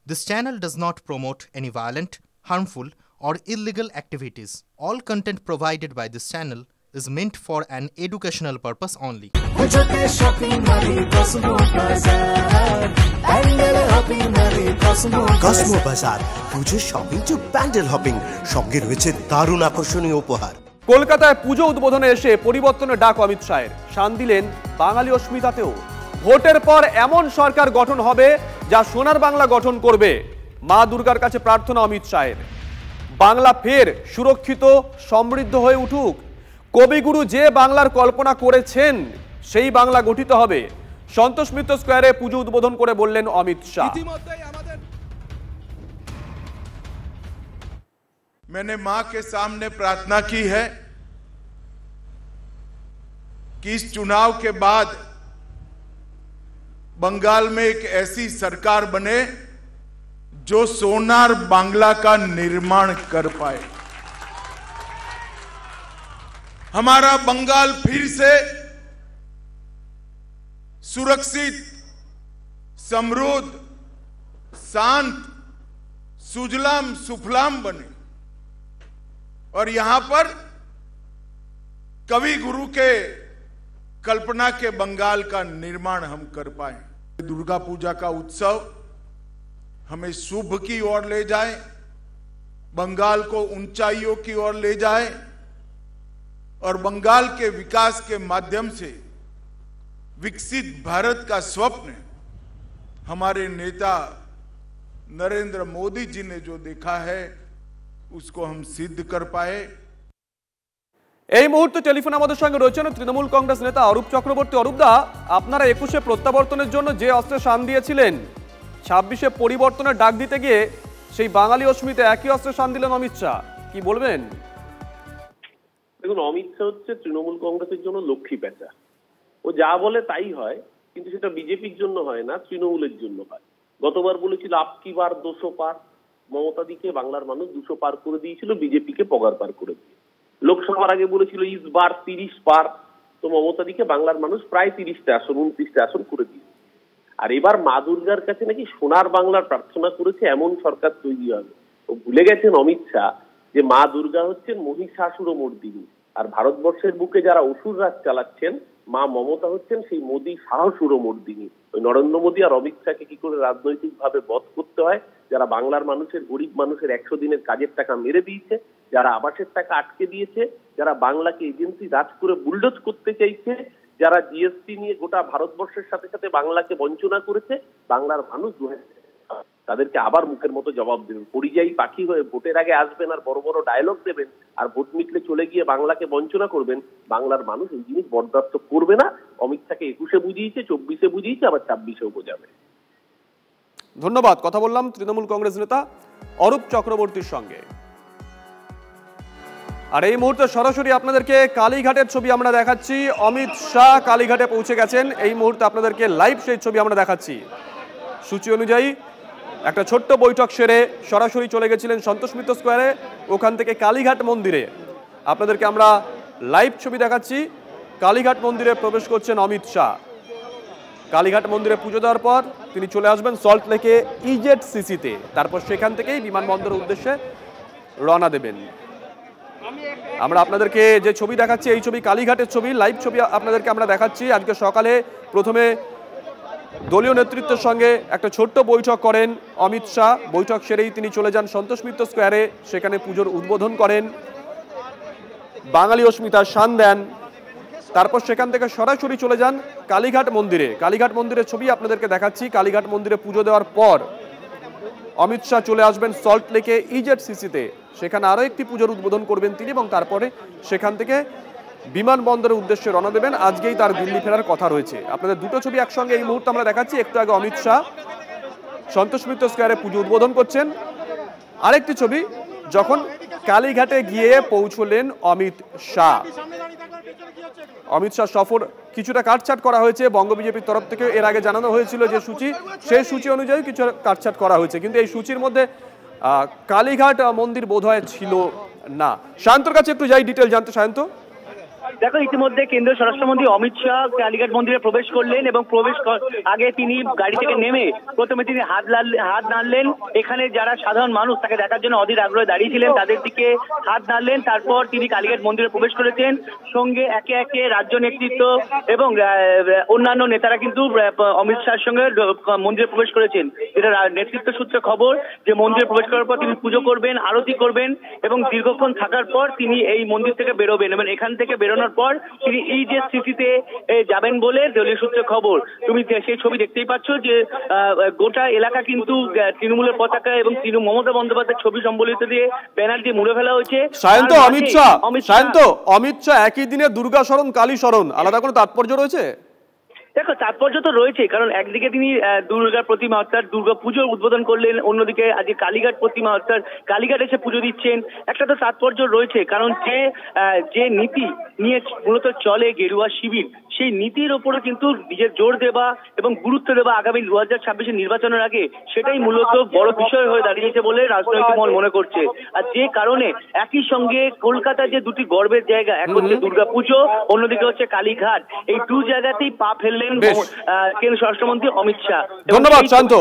This channel does not promote any violent, harmful, or illegal activities. All content provided by this channel is meant for an educational purpose only. Cosmo বাজার পুজো shopping two pandal hopping, সঙ্গে রয়েছে দারুণ আকর্ষণীয় উপহার। কলকাতায় পুজো উদ্বোধনে এসে পরিবর্তনের ডাক অমিত শাহের, শান দিলেন বাঙালি অস্মিতাতেও। ভোটের পর এমন সরকার গঠন হবে যা সোনার বাংলা গঠন করবে, মা দুর্গার কাছে প্রার্থনা অমিত শাহের। বাংলা ফের সুরক্ষিত সমৃদ্ধ হয়ে উঠুক। কবিগুরু যে বাংলার কল্পনা করেছেন সেই বাংলা গঠিত হবে, সন্তোষ মিত্র স্কোয়ারে পুজো উদ্বোধন করে বললেন অমিত শাহ। मैंने मां के सामने प्रार्थना की है कि इस चुनाव के बाद बंगाल में एक ऐसी सरकार बने जो सोनार बांग्ला का निर्माण कर पाए। हमारा बंगाल फिर से सुरक्षित, समृद्ध, शांत, सुजलाम सुफलाम बने और यहां पर कवि गुरु के कल्पना के बंगाल का निर्माण हम कर पाए। दुर्गा पूजा का उत्सव हमें शुभ की ओर ले जाए, बंगाल को ऊंचाइयों की ओर ले जाए और बंगाल के विकास के माध्यम से विकसित भारत का स्वप्न हमारे नेता नरेंद्र मोदी जी ने जो देखा है उसको हम सिद्ध कर पाए। এই মুহূর্তে টেলিফোন আমাদের সঙ্গে রয়েছেন তৃণমূল কংগ্রেস নেতা অরূপ চক্রবর্তী। অরূপদা, আপনারা 21-এ প্রত্যাবর্তনের জন্য যে অস্ত্রে শান দিয়েছিলেন, 26-এ পরিবর্তনের ডাক দিতে গিয়ে সেই বাঙালি অস্মিতা একই অস্ত্রে শান দিলেন অমিত শাহ, কি বলবেন? দেখুন, অমিত শাহ হচ্ছে তৃণমূল কংগ্রেসের জন্য লক্ষ্মী পেঁচা। ও যা বলে তাই হয়, কিন্তু সেটা বিজেপির জন্য হয় না, তৃণমূলের জন্য হয়। গতবার বলেছিল আপকি বার 200 পার, মমতাদিকে বাংলার মানুষ 200 পার করে দিয়েছিল, বিজেপিকে পগার পার করে দিয়ে। লোকসভার আগে বলেছিল ইস বার 30 পার, তো মমতাদিকে বাংলার মানুষ প্রায় 30টা আসন 29টা আসন করে দিয়েছে। আর এবার মা দুর্গার কাছে নাকি সোনার বাংলার প্রার্থনা করেছে এমন সরকার তৈরি হবে। ও ভুলে গেছেন অমিত শাহ যে মা দুর্গা হচ্ছেন মহিষাসুরমর্দিনী, আর ভারতবর্ষের বুকে যারা অসুর রাজ চালাচ্ছেন মা মমতা হচ্ছেন সেই মোদী সাহসুরমর্দিনী। ওই নরেন্দ্র মোদী আর অমিত শাহকে কি করে রাজনৈতিক ভাবে বধ করতে হয়, যারা বাংলার মানুষের, গরিব মানুষের 100 দিনের কাজের টাকা মেরে দিয়েছে, যারা আবাসের টাকা আটকে দিয়েছে, যারা বাংলাকে এজেন্সি রাজ করে বুলডোজ করতে চাইছে, যারা জিএসটি নিয়ে গোটা ভারতবর্ষের সাথে সাথে বাংলাকে বঞ্চনা করেছে, বাংলার মানুষ তাদেরকে আবার মুখের মতো জবাব দেবেন। পরিযায়ী পাখি হয়ে ভোটের আগে আসবেন আর বড় বড় ডায়লগ দেবেন, আর ভোট মিটলে চলে গিয়ে বাংলাকে বঞ্চনা করবেন। বাংলার মানুষ এই জিনিস বরদাস্ত করবে না। অমিত শাহকে 21-এ বুঝিয়েছে, 24-এ বুঝিয়েছে, আবার 26-এও বোঝাবে। ধন্যবাদ। কথা বললাম তৃণমূল কংগ্রেস নেতা অরূপ চক্রবর্তীর সঙ্গে। আর এই মুহূর্তে সরাসরি আপনাদেরকে কালীঘাটের ছবি আমরা দেখাচ্ছি। অমিত শাহ কালীঘাটে পৌঁছে গেছেন, এই মুহূর্তে আপনাদেরকে লাইভ সেই ছবি আমরা দেখাচ্ছি। সূচি অনুযায়ী একটা ছোট্ট বৈঠক সেরে সরাসরি চলে গেছিলেন সন্তোষ মিত্র স্কোয়ারে, ওখান থেকে কালীঘাট মন্দিরে আপনাদেরকে আমরা লাইভ ছবি দেখাচ্ছি। কালীঘাট মন্দিরে প্রবেশ করছেন অমিত শাহ। কালীঘাট মন্দিরে পুজো দেওয়ার পর তিনি চলে আসবেন সল্ট লেকে ইজেডসিসিতে, তারপর সেখান থেকেই বিমানবন্দরের উদ্দেশ্যে রওনা দেবেন। আমরা আপনাদেরকে যে ছবি দেখাচ্ছি এই ছবি কালীঘাটের ছবি, লাইভ ছবি আপনাদেরকে আমরা দেখাচ্ছি। আজকে সকালে প্রথমে দলীয় নেতৃত্বের সঙ্গে একটা ছোট্ট বৈঠক করেন অমিত শাহ। বৈঠক সেরেই তিনি চলে যান সন্তোষ মিত্র স্কোয়ারে, সেখানে পুজোর উদ্বোধন করেন, বাঙালি অস্মিতার শান দেন। তারপর সেখান থেকে সরাসরি চলে যান কালীঘাট মন্দিরে। কালীঘাট মন্দিরের ছবি আপনাদেরকে দেখাচ্ছি। কালীঘাট মন্দিরে পুজো দেওয়ার পর অমিত শাহ চলে আসবেন সল্ট লেকে ইজেডসিসিতে, সেখানে আরও একটি পুজোর উদ্বোধন করবেন তিনি, এবং তারপরে সেখান থেকে বিমানবন্দরের উদ্দেশ্যে রওনা দেবেন। আজকেই তার দিল্লি ফেরার কথা রয়েছে। আপনাদের দুটো ছবি একসঙ্গে এই মুহূর্তে আমরা দেখাচ্ছি। একটু আগে অমিত শাহ সন্তোষ মিত্র স্কোয়ারে পুজো উদ্বোধন করছেন, আরেকটি ছবি যখন কালীঘাটে গিয়ে পৌঁছলেন অমিত শাহ। অমিত শাহ সফর কিছুটা কাটছাট করা হয়েছে বঙ্গ বিজেপির তরফ থেকে। এর আগে জানানো হয়েছিল যে সূচি, সেই সূচি অনুযায়ী কিছু কাটছাট করা হয়েছে, কিন্তু এই সূচির মধ্যে কালীঘাট মন্দির বোধহয় ছিল না। সায়ন্তর কাছে একটু যাই ডিটেল জানতে। সায়ন্ত, দেখো ইতিমধ্যে কেন্দ্রীয় স্বরাষ্ট্রমন্ত্রী অমিত শাহ কালীঘাট মন্দিরে প্রবেশ করলেন এবং আগে তিনি গাড়ি থেকে নেমে প্রথমে তিনি হাত নাড়লেন। এখানে যারা সাধারণ মানুষ তাকে দেখার জন্য অধীর আগ্রহে দাঁড়িয়েছিলেন তাদের দিকে হাত নাড়লেন। তারপর তিনি কালীঘাট মন্দিরে প্রবেশ করেছেন। সঙ্গে একে একে রাজ্য নেতৃত্ব এবং অন্যান্য নেতারা কিন্তু অমিত শাহের সঙ্গে মন্দিরে প্রবেশ করেছেন। যেটা নেতৃত্ব সূত্রে খবর যে মন্দিরে প্রবেশ করার পর তিনি পুজো করবেন, আরতি করবেন এবং দীর্ঘক্ষণ থাকার পর তিনি এই মন্দির থেকে বেরোবেন এবং এখান থেকে বেরোনোর পর তিনি এই যে স্মৃতিতে যাবেন বলে দলীয় সূত্রে খবর। তুমি সেই ছবি দেখতেই পাচ্ছ যে গোটা এলাকা কিন্তু তৃণমূলের পতাকা এবং মমতা বন্দ্যোপাধ্যায়ের ছবি সম্বলিত দিয়ে ব্যানার দিয়ে মুড়ে ফেলা হয়েছে। অমিত শাহ একই দিনে দুর্গা শরণ কালী শরণ, আলাদা কোনো তাৎপর্য রয়েছে? দেখো তাৎপর্য তো রয়েছে, কারণ একদিকে তিনি দুর্গার প্রতিমা অর্থাৎ দুর্গা পুজোর উদ্বোধন করলেন, অন্যদিকে আজকে কালীঘাট প্রতিমা অর্থাৎ কালীঘাট এসে পুজো দিচ্ছেন। একটা তো তাৎপর্য রয়েছে, কারণ যে নীতি নিয়ে মূলত চলে গেরুয়া শিবির, সেই নীতির ওপরে কিন্তু নিজের জোর দেওয়া এবং গুরুত্ব দেওয়া আগামী 2026 নির্বাচনের আগে, সেটাই মূলত বড় বিষয় হয়ে দাঁড়িয়েছে বলে রাজনৈতিক মহল মনে করছে। আর যে কারণে একই সঙ্গে কলকাতার যে দুটি গর্বের জায়গা, এক হচ্ছে দুর্গা পুজো, অন্যদিকে হচ্ছে কালীঘাট, এই দু জায়গাতেই পা ফেললেন কেন্দ্রীয় স্বরাষ্ট্রমন্ত্রী অমিত শাহ। ধন্যবাদ শান্ত।